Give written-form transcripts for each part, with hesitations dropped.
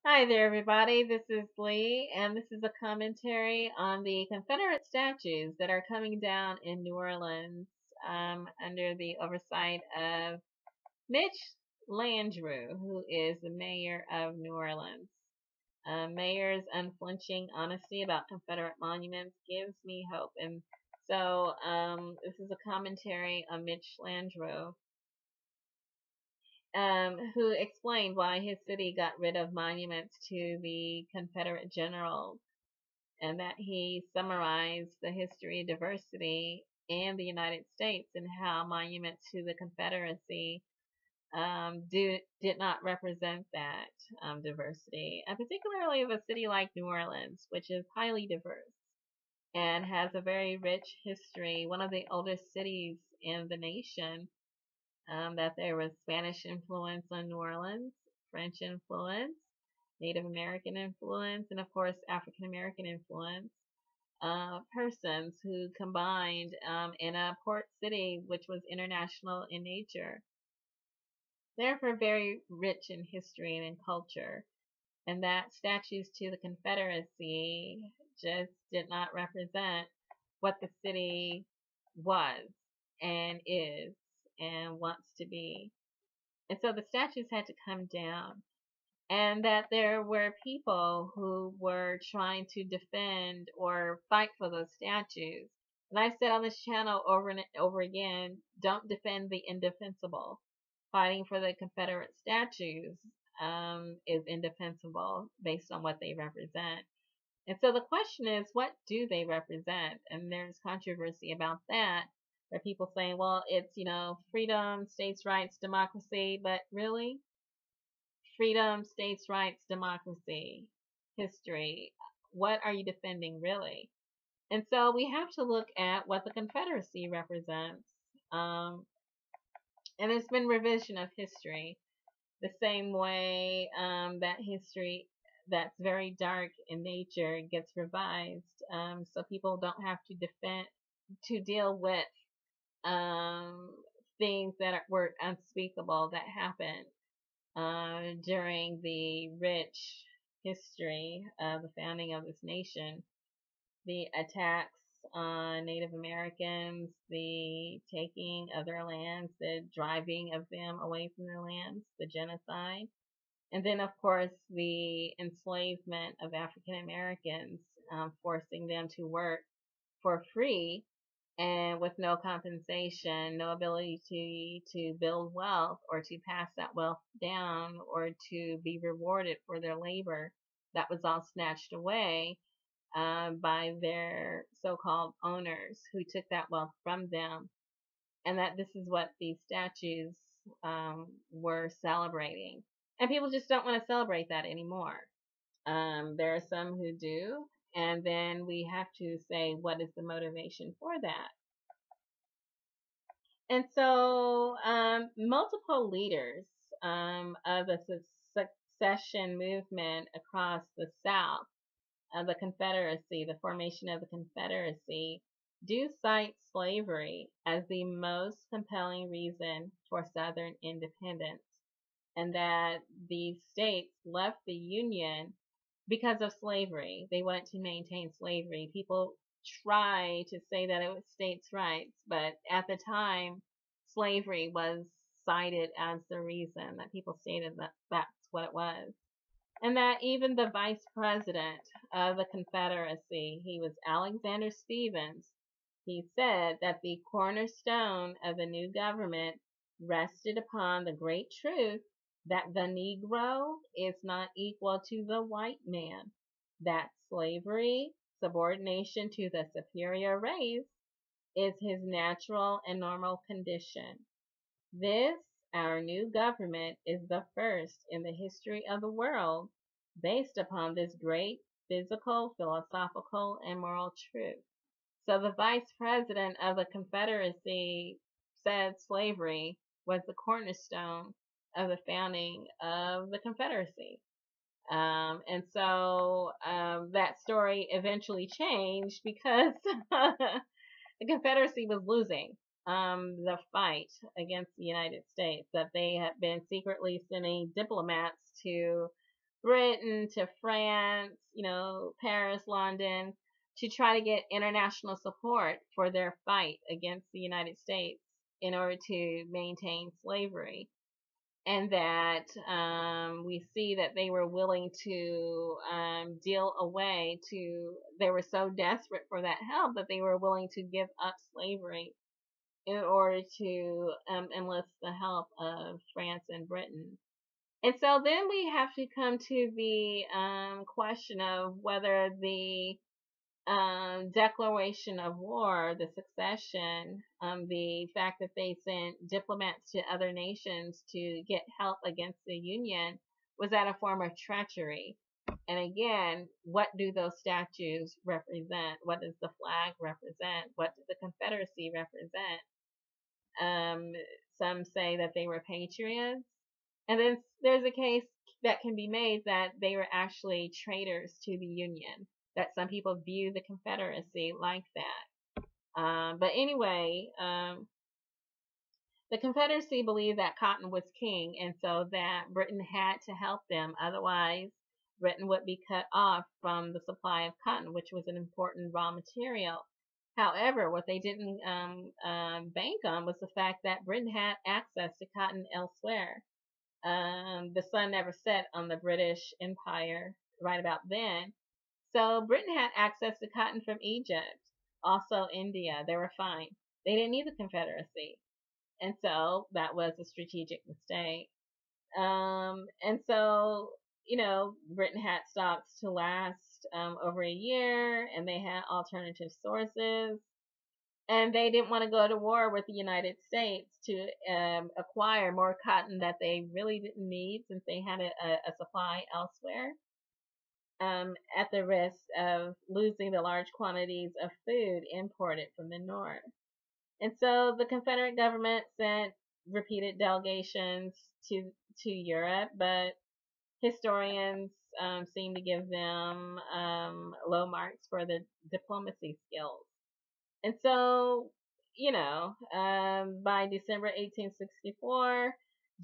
Hi there, everybody. This is Lee, and this is a commentary on the Confederate statues that are coming down in New Orleans under the oversight of Mitch Landrieu, who is the mayor of New Orleans. Mayor's unflinching honesty about Confederate monuments gives me hope. And so this is a commentary on Mitch Landrieu, who explained why his city got rid of monuments to the Confederate generals, and that he summarized the history of diversity in the United States and how monuments to the Confederacy did not represent that diversity, and particularly of a city like New Orleans, which is highly diverse and has a very rich history, one of the oldest cities in the nation, that there was Spanish influence on New Orleans, French influence, Native American influence, and of course African American influence. Persons who combined in a port city which was international in nature. Therefore, very rich in history and in culture. And that statues to the Confederacy just did not represent what the city was and is and wants to be. And so the statues had to come down, and that there were people who were trying to defend or fight for those statues. And I've said on this channel over and over again, don't defend the indefensible. Fighting for the Confederate statues is indefensible based on what they represent. And so the question is, what do they represent? And there's controversy about that. There are people saying, well, it's, freedom, states' rights, democracy, but really? Freedom, states' rights, democracy, history. What are you defending really? And so we have to look at what the Confederacy represents. Um, and there's been revision of history the same way that history that's very dark in nature gets revised, so people don't have to defend to deal with um, things that were unspeakable that happened during the rich history of the founding of this nation, the attacks on Native Americans, the taking of their lands, the driving of them away from their lands, the genocide, and then, of course, the enslavement of African Americans, forcing them to work for free and with no compensation, no ability to build wealth or to pass that wealth down or to be rewarded for their labor. That was all snatched away by their so-called owners who took that wealth from them, and that this is what these statues were celebrating. And people just don't want to celebrate that anymore. There are some who do, and then we have to say, what is the motivation for that? And so, multiple leaders of the succession movement across the South of the Confederacy, the formation of the Confederacy, do cite slavery as the most compelling reason for Southern independence, and that the states left the Union because of slavery. They wanted to maintain slavery. People try to say that it was states' rights, but at the time, slavery was cited as the reason that people stated that that's what it was. And that even the vice president of the Confederacy, he was Alexander Stephens, he said that the cornerstone of the new government rested upon the great truth that the Negro is not equal to the white man, that slavery, subordination to the superior race, is his natural and normal condition. This, our new government, is the first in the history of the world based upon this great physical, philosophical, and moral truth. So the vice president of the Confederacy said slavery was the cornerstone of the founding of the Confederacy. And so that story eventually changed because the Confederacy was losing the fight against the United States, that they had been secretly sending diplomats to Britain to France, Paris, London, to try to get international support for their fight against the United States in order to maintain slavery. And that we see that they were willing to deal away to, they were so desperate for that help that they were willing to give up slavery in order to enlist the help of France and Britain. And so then we have to come to the question of whether the declaration of war, the succession, the fact that they sent diplomats to other nations to get help against the Union, was that a form of treachery? And again, what do those statues represent? What does the flag represent? What does the Confederacy represent? Um, some say that they were patriots. And then there's a case that can be made that they were actually traitors to the Union, that some people view the Confederacy like that. But anyway, the Confederacy believed that cotton was king, and so that Britain had to help them. Otherwise, Britain would be cut off from the supply of cotton, which was an important raw material. However, what they didn't bank on was the fact that Britain had access to cotton elsewhere. The sun never set on the British Empire right about then. So Britain had access to cotton from Egypt, also India. They were fine. They didn't need the Confederacy. And so that was a strategic mistake. And so, Britain had stocks to last over a year, and they had alternative sources. And they didn't want to go to war with the United States to acquire more cotton that they really didn't need, since they had a supply elsewhere, at the risk of losing the large quantities of food imported from the north. And so the Confederate government sent repeated delegations to Europe, but historians seem to give them low marks for the diplomacy skills. And so, by December 1864,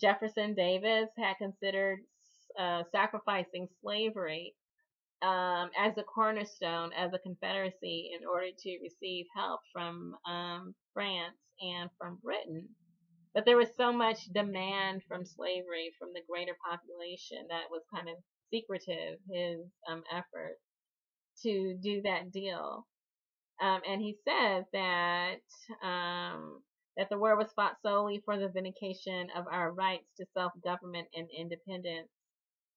Jefferson Davis had considered sacrificing slavery as a cornerstone of the Confederacy in order to receive help from France and from Britain. But there was so much demand from slavery from the greater population that was kind of secretive, his effort to do that deal. And he said that that the war was fought solely for the vindication of our rights to self-government and independence,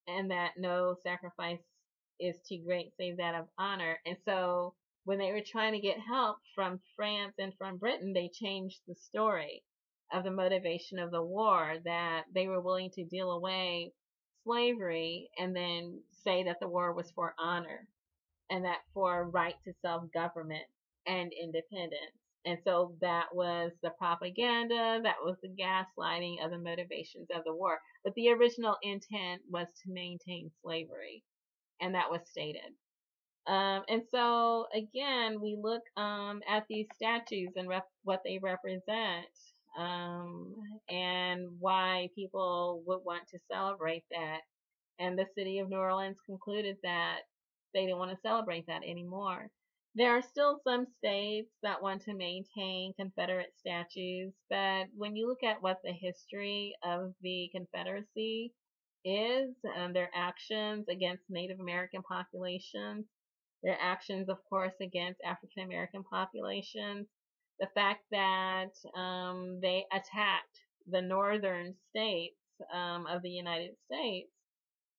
and that no sacrifice is too great save that of honor. And so when they were trying to get help from France and from Britain, they changed the story of the motivation of the war, that they were willing to deal away slavery and then say that the war was for honor, and that for right to self-government and independence. And so that was the propaganda, that was the gaslighting of the motivations of the war. But the original intent was to maintain slavery, and that was stated. And so, again, we look at these statues and what they represent, and why people would want to celebrate that. And the city of New Orleans concluded that they didn't want to celebrate that anymore. There are still some states that want to maintain Confederate statues, but when you look at what the history of the Confederacy is, their actions against Native American populations, their actions, of course, against African American populations, the fact that they attacked the northern states of the United States,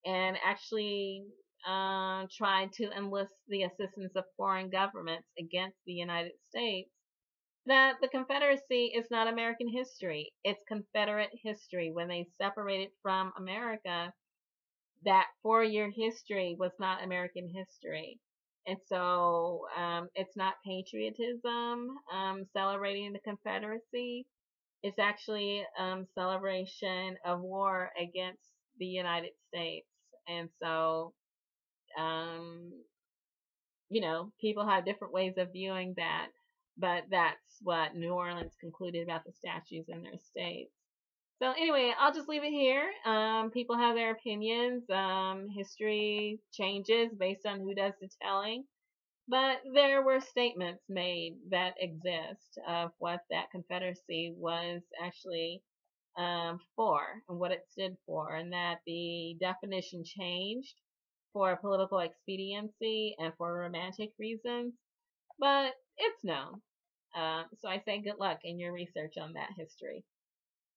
and actually tried to enlist the assistance of foreign governments against the United States, that the Confederacy is not American history. It's Confederate history. When they separated from America, that 4-year history was not American history. And so it's not patriotism celebrating the Confederacy. It's actually celebration of war against the United States. And so, people have different ways of viewing that, but that's what New Orleans concluded about the statues in their states. So anyway, I'll just leave it here. People have their opinions. History changes based on who does the telling. But there were statements made that exist of what that Confederacy was actually for and what it stood for, and that the definition changed for political expediency and for romantic reasons. But it's known. So I say good luck in your research on that history.